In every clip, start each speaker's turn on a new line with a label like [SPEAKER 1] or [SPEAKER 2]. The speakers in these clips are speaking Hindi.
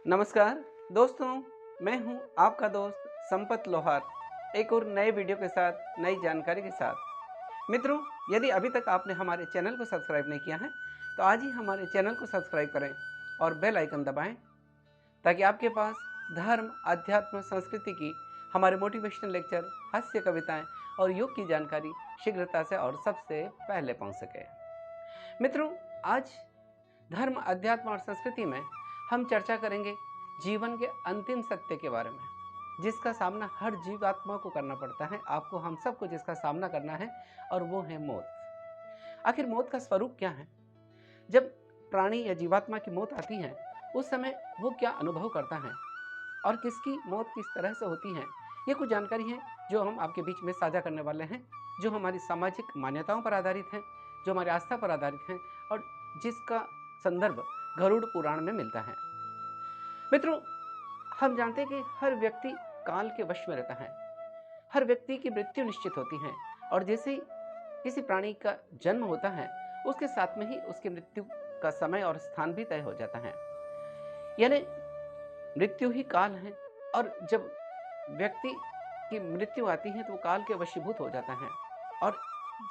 [SPEAKER 1] नमस्कार दोस्तों, मैं हूं आपका दोस्त संपत लोहार, एक और नए वीडियो के साथ, नई जानकारी के साथ। मित्रों, यदि अभी तक आपने हमारे चैनल को सब्सक्राइब नहीं किया है, तो आज ही हमारे चैनल को सब्सक्राइब करें और बेल आइकन दबाएं, ताकि आपके पास धर्म, अध्यात्म, संस्कृति की हमारे मोटिवेशनल लेक्चर, हास्य कविताएं और योग की जानकारी शीघ्रता से और सबसे पहले पहुंच सके। मित्रों, आज धर्म, अध्यात्म और संस्कृति में हम चर्चा करेंगे जीवन के अंतिम सत्य के बारे में, जिसका सामना हर जीवात्मा को करना पड़ता है। आपको, हम सबको जिसका सामना करना है, और वो है मौत। आखिर मौत का स्वरूप क्या है? जब प्राणी या जीवात्मा की मौत आती है, उस समय वो क्या अनुभव करता है और किसकी मौत किस तरह से होती है, ये कुछ जानकारी है जो हम आपके बीच में साझा करने वाले हैं, जो हमारी सामाजिक मान्यताओं पर आधारित है, जो हमारी आस्था पर आधारित है और जिसका संदर्भ गरुड़ पुराण में मिलता है। मित्रों, हम जानते हैं कि हर व्यक्ति काल के वश में रहता है। हर व्यक्ति की मृत्यु निश्चित होती है, और जैसे ही किसी प्राणी का जन्म होता है, उसके साथ में ही उसकी मृत्यु का समय और स्थान भी तय हो जाता है। यानी मृत्यु ही काल है, और जब व्यक्ति की मृत्यु आती है तो वो काल के वशीभूत हो जाता है। और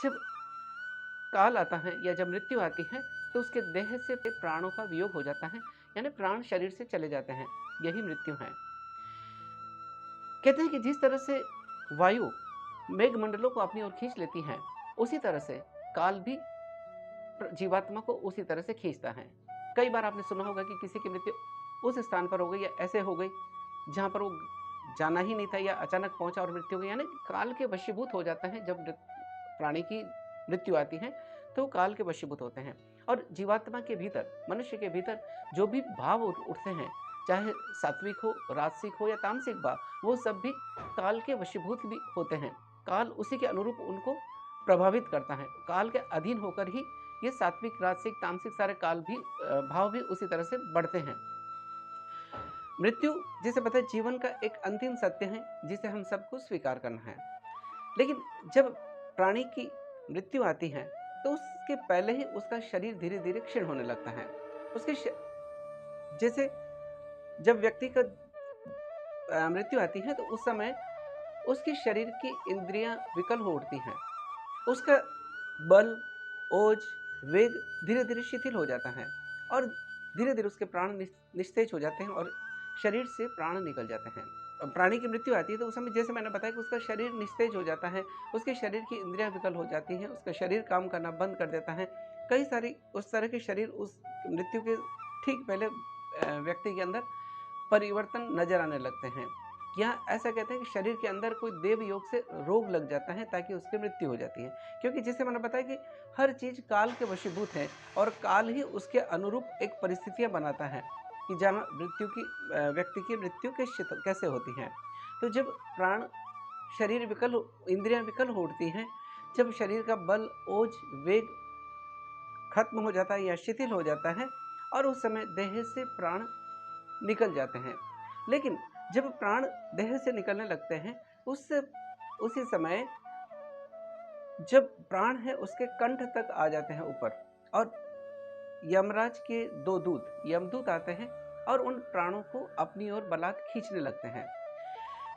[SPEAKER 1] जब काल आता है या जब मृत्यु आती है, तो उसके देह से प्राणों का वियोग हो जाता है, यानी प्राण शरीर से चले जाते हैं। यही मृत्यु है। कहते हैं कि जिस तरह से वायु मेघमंडलों को अपनी ओर खींच लेती है, उसी तरह से काल भी जीवात्मा को उसी तरह से खींचता है। कई बार आपने सुना होगा कि किसी की मृत्यु उस स्थान पर हो गई या ऐसे हो गई जहां पर वो जाना ही नहीं था, या अचानक पहुंचा और मृत्यु हो गई। यानी काल के वशीभूत हो जाता है। जब प्राणी की मृत्यु आती है तो काल के वशीभूत होते हैं। और जीवात्मा के भीतर, मनुष्य के भीतर जो भी भाव उठते हैं, चाहे सात्विक हो, राजसिक हो या तामसिक भाव, वो सब भी काल के वशीभूत भी होते हैं। काल उसी के अनुरूप उनको प्रभावित करता है। काल के अधीन होकर ही ये सात्विक, राजसिक, तामसिक सारे काल भी भाव भी उसी तरह से बढ़ते हैं। मृत्यु, जिसे पता है, जीवन का एक अंतिम सत्य है, जिसे हम सबको स्वीकार करना है। लेकिन जब प्राणी की मृत्यु आती है, तो उसके पहले ही उसका शरीर धीरे धीरे क्षीण होने लगता है। उसके जैसे जब व्यक्ति का मृत्यु आती है, तो उस समय उसके शरीर की इंद्रियां विकल हो उठती हैं। उसका बल, ओज, वेग धीरे धीरे शिथिल हो जाता है, और धीरे धीरे उसके प्राण निस्तेज हो जाते हैं और शरीर से प्राण निकल जाते हैं। प्राणी की मृत्यु आती है तो उस समय, जैसे मैंने बताया, कि उसका शरीर निस्तेज हो जाता है, उसके शरीर की इंद्रियां विकल हो जाती हैं, उसका शरीर काम करना बंद कर देता है। कई सारी उस तरह के शरीर उस मृत्यु के ठीक पहले व्यक्ति के अंदर परिवर्तन नजर आने लगते हैं। यहाँ ऐसा कहते हैं कि शरीर के अंदर कोई देव योग से रोग लग जाता है, ताकि उसकी मृत्यु हो जाती है। क्योंकि जैसे मैंने बताया कि हर चीज काल के वशीभूत है, और काल ही उसके अनुरूप एक परिस्थितियां बनाता है कि जहाँ मृत्यु की व्यक्ति की मृत्यु कैसे होती है। तो जब प्राण शरीर विकल, इंद्रियां विकल हो उठती हैं, जब शरीर का बल, ओज, वेग खत्म हो जाता है या शिथिल हो जाता है, और उस समय देह से प्राण निकल जाते हैं। लेकिन जब प्राण देह से निकलने लगते हैं, उससे उसी समय जब प्राण है उसके कंठ तक आ जाते हैं ऊपर, और यमराज के दो दूत, यमदूत आते हैं और उन प्राणों को अपनी ओर बलात् खींचने लगते हैं।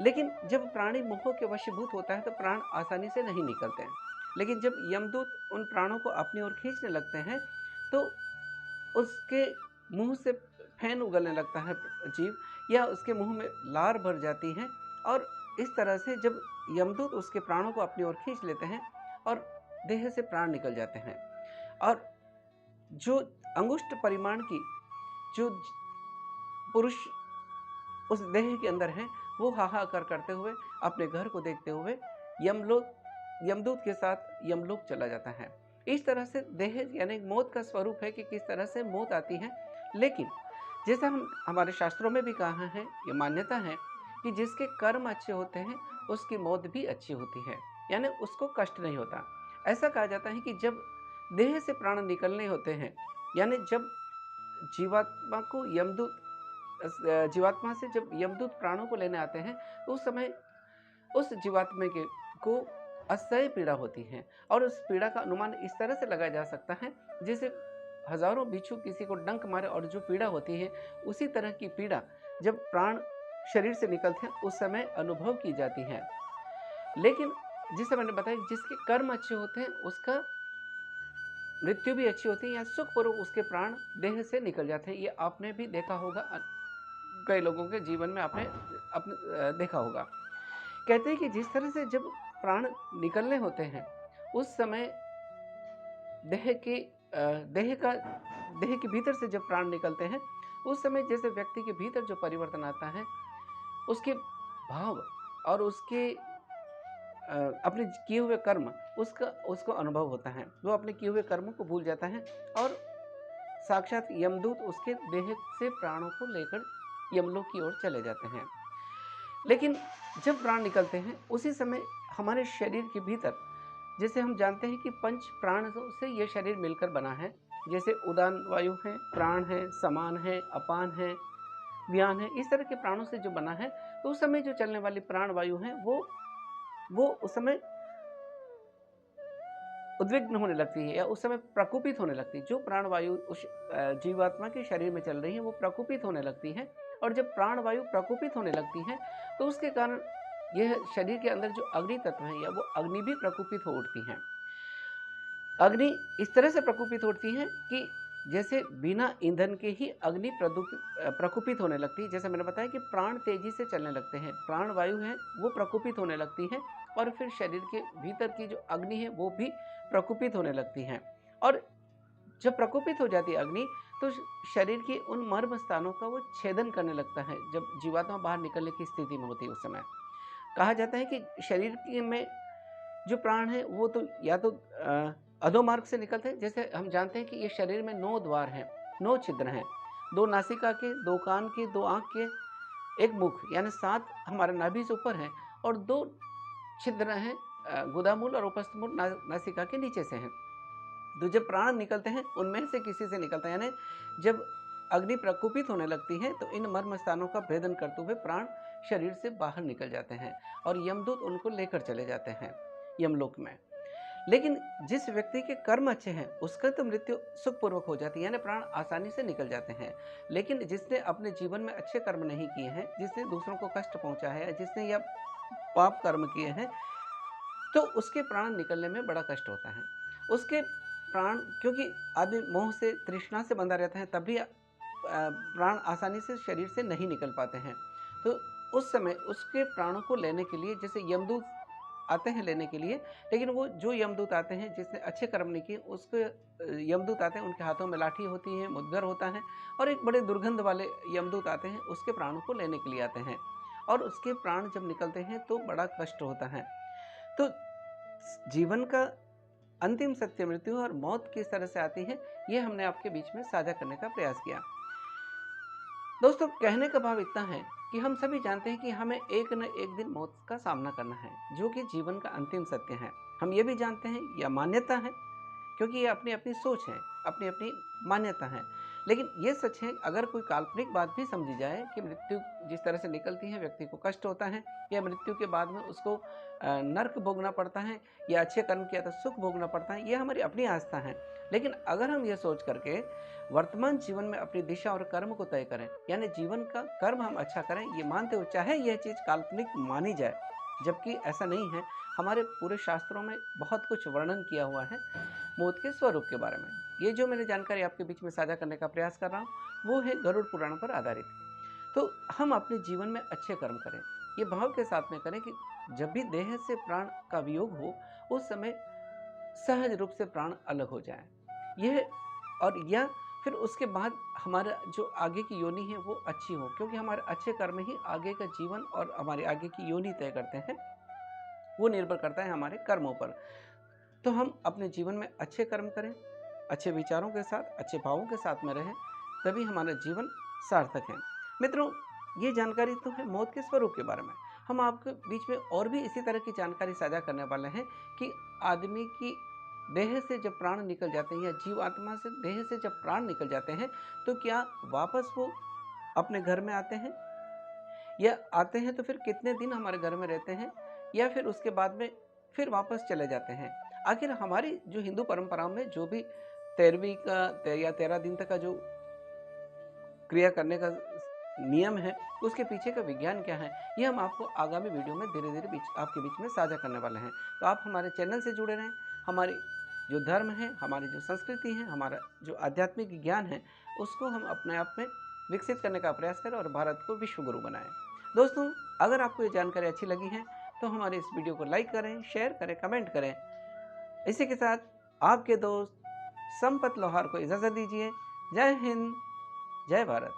[SPEAKER 1] लेकिन जब प्राणी मोह के वशीभूत होता है, तो प्राण आसानी से नहीं निकलते हैं। लेकिन जब यमदूत उन प्राणों को अपनी ओर खींचने लगते हैं, तो उसके मुंह से फैन उगलने लगता है जीव, या उसके मुंह में लार भर जाती है, और इस तरह से जब यमदूत उसके प्राणों को अपनी ओर खींच लेते हैं और देह से प्राण निकल जाते हैं, और जो अंगुष्ठ परिमाण की जो पुरुष उस देह के अंदर है, वो हाहाकार करते हुए अपने घर को देखते हुए यमदूत के साथ यमलोक चला जाता है। इस तरह से देह यानी मौत का स्वरूप है कि किस तरह से मौत आती है। लेकिन जैसा हम हमारे शास्त्रों में भी कहा है, ये मान्यता है कि जिसके कर्म अच्छे होते हैं, उसकी मौत भी अच्छी होती है, यानी उसको कष्ट नहीं होता। ऐसा कहा जाता है कि जब देह से प्राण निकलने होते हैं, यानी जब जीवात्मा को यमदूत जीवात्मा से जब यमदूत प्राणों को लेने आते हैं, तो उस समय उस जीवात्मा के को असह्य पीड़ा होती है, और उस पीड़ा का अनुमान इस तरह से लगाया जा सकता है, जैसे हजारों बिच्छू किसी को डंक मारे और जो पीड़ा होती है, उसी तरह की पीड़ा जब प्राण शरीर से निकलते हैं उस समय अनुभव की जाती है। लेकिन जिसे मैंने बताया, जिसके कर्म अच्छे होते हैं उसका मृत्यु भी अच्छी होती है, या सुखपूर्वक उसके प्राण देह से निकल जाते हैं। ये आपने भी देखा होगा, कई लोगों के जीवन में आपने अपने देखा होगा। कहते हैं कि जिस तरह से जब प्राण निकलने होते हैं उस समय देह के देह के भीतर से जब प्राण निकलते हैं उस समय जैसे व्यक्ति के भीतर जो परिवर्तन आता है, उसके भाव और उसके अपने किए हुए कर्म, उसको अनुभव होता है। वो अपने किए हुए कर्मों को भूल जाता है और साक्षात यमदूत उसके देह से प्राणों को लेकर यमलोक की ओर चले जाते हैं। लेकिन जब प्राण निकलते हैं उसी समय हमारे शरीर के भीतर, जैसे हम जानते हैं कि पंच प्राण से यह शरीर मिलकर बना है, जैसे उदान वायु है, प्राण है, समान है, अपान है, व्यान है, इस तरह के प्राणों से जो बना है, तो उस समय जो चलने वाली प्राण वायु है वो उस समय उद्विग्न होने लगती है या उस समय प्रकोपित होने लगती है। जो प्राण वायु उस जीवात्मा के शरीर में चल रही है वो प्रकोपित होने लगती है, और जब प्राण वायु प्रकोपित होने लगती है तो उसके कारण यह शरीर के अंदर जो अग्नि तत्व है या वो अग्नि भी प्रकोपित हो उठती है। अग्नि इस तरह से प्रकोपित होती है कि जैसे बिना ईंधन के ही अग्नि प्रकोपित होने लगती है। जैसे मैंने बताया कि प्राण तेजी से चलने लगते हैं, प्राण वायु है वो प्रकोपित होने लगती है, और फिर शरीर के भीतर की जो अग्नि है वो भी प्रकोपित होने लगती है। और जब प्रकोपित हो जाती है अग्नि तो शरीर के उन मर्म स्थानों का वो छेदन करने लगता है। जब जीवात्मा बाहर निकलने की स्थिति में होती है उस समय कहा जाता है कि शरीर में जो प्राण है वो तो या तो अधोमार्ग से निकलते हैं। जैसे हम जानते हैं कि ये शरीर में 9 द्वार हैं, 9 छिद्र हैं, 2 नासिका के, 2 कान के, 2 आँख के, 1 मुख, यानी 7 हमारे नाभि से ऊपर हैं, और 2 छिद्र हैं गुदामूल और उपस्थमूल नासिका के नीचे से हैं। तो जब प्राण निकलते हैं उनमें से किसी से निकलता है, यानी जब अग्नि प्रकोपित होने लगती है तो इन मर्म स्थानों का भेदन करते हुए प्राण शरीर से बाहर निकल जाते हैं और यमदूत उनको लेकर चले जाते हैं यमलोक में। लेकिन जिस व्यक्ति के कर्म अच्छे हैं उसका तो मृत्यु सुखपूर्वक हो जाती है, यानी प्राण आसानी से निकल जाते हैं। लेकिन जिसने अपने जीवन में अच्छे कर्म नहीं किए हैं, जिसने दूसरों को कष्ट पहुंचा है, जिसने यह पाप कर्म किए हैं, तो उसके प्राण निकलने में बड़ा कष्ट होता है। उसके प्राण, क्योंकि आदमी मोह से, तृष्णा से बंधा रहता है, तब भी प्राण आसानी से शरीर से नहीं निकल पाते हैं। तो उस समय उसके प्राणों को लेने के लिए जैसे यमदूत आते हैं लेने के लिए, लेकिन वो जो यमदूत आते हैं जिसने अच्छे कर्म नहीं किए, उसके यमदूत आते हैं, उनके हाथों में लाठी होती है, मुद्गर होता है, और एक बड़े दुर्गंध वाले यमदूत आते हैं, उसके प्राणों को लेने के लिए आते हैं, और उसके प्राण जब निकलते हैं तो बड़ा कष्ट होता है। तो जीवन का अंतिम सत्य मृत्यु और मौत किस तरह से आती है, ये हमने आपके बीच में साझा करने का प्रयास किया। दोस्तों, कहने का भाव इतना है कि हम सभी जानते हैं कि हमें एक न एक दिन मौत का सामना करना है, जो कि जीवन का अंतिम सत्य है। हम ये भी जानते हैं, या मान्यता है, क्योंकि ये अपनी अपनी सोच है, अपनी अपनी मान्यता है। लेकिन ये सच है, अगर कोई काल्पनिक बात भी समझी जाए कि मृत्यु जिस तरह से निकलती है व्यक्ति को कष्ट होता है, या मृत्यु के बाद में उसको नर्क भोगना पड़ता है, या अच्छे कर्म किया तो सुख भोगना पड़ता है, ये हमारी अपनी आस्था है। लेकिन अगर हम ये सोच करके वर्तमान जीवन में अपनी दिशा और कर्म को तय करें, यानी जीवन का कर्म हम अच्छा करें, ये मानते हो चाहे यह चीज़ काल्पनिक मानी जाए, जबकि ऐसा नहीं है। हमारे पूरे शास्त्रों में बहुत कुछ वर्णन किया हुआ है मौत के स्वरूप के बारे में। ये जो मैंने जानकारी आपके बीच में साझा करने का प्रयास कर रहा हूँ, वो है गरुड़ पुराण पर आधारित। तो हम अपने जीवन में अच्छे कर्म करें, ये भाव के साथ में करें कि जब भी देह से प्राण का वियोग हो उस समय सहज रूप से प्राण अलग हो जाए, यह और या फिर उसके बाद हमारा जो आगे की योनि है वो अच्छी हो, क्योंकि हमारे अच्छे कर्म ही आगे का जीवन और हमारे आगे की योनि तय करते हैं। वो निर्भर करता है हमारे कर्मों पर। तो हम अपने जीवन में अच्छे कर्म करें, अच्छे विचारों के साथ, अच्छे भावों के साथ में रहें, तभी हमारा जीवन सार्थक है। मित्रों, ये जानकारी तो है मौत के स्वरूप के बारे में। हम आपके बीच में और भी इसी तरह की जानकारी साझा करने वाले हैं कि आदमी की देह से जब प्राण निकल जाते हैं, या जीवात्मा से देह से जब प्राण निकल जाते हैं, तो क्या वापस वो अपने घर में आते हैं, या आते हैं तो फिर कितने दिन हमारे घर में रहते हैं, या फिर उसके बाद में फिर वापस चले जाते हैं। आखिर हमारी जो हिंदू परंपराओं में जो भी 13वीं का या 13 दिन तक का जो क्रिया करने का नियम है, उसके पीछे का विज्ञान क्या है, ये हम आपको आगामी वीडियो में धीरे-धीरे आपके बीच में साझा करने वाले हैं। तो आप हमारे चैनल से जुड़े रहें, हमारे जो धर्म है, हमारी जो संस्कृति है, हमारा जो आध्यात्मिक ज्ञान है, उसको हम अपने आप में विकसित करने का प्रयास करें और भारत को विश्व गुरु बनाएँ। दोस्तों, अगर आपको ये जानकारी अच्छी लगी है, तो हमारे इस वीडियो को लाइक करें, शेयर करें, कमेंट करें। इसी के साथ आपके दोस्त संपत लोहार को इजाज़त दीजिए। जय हिंद, जय भारत।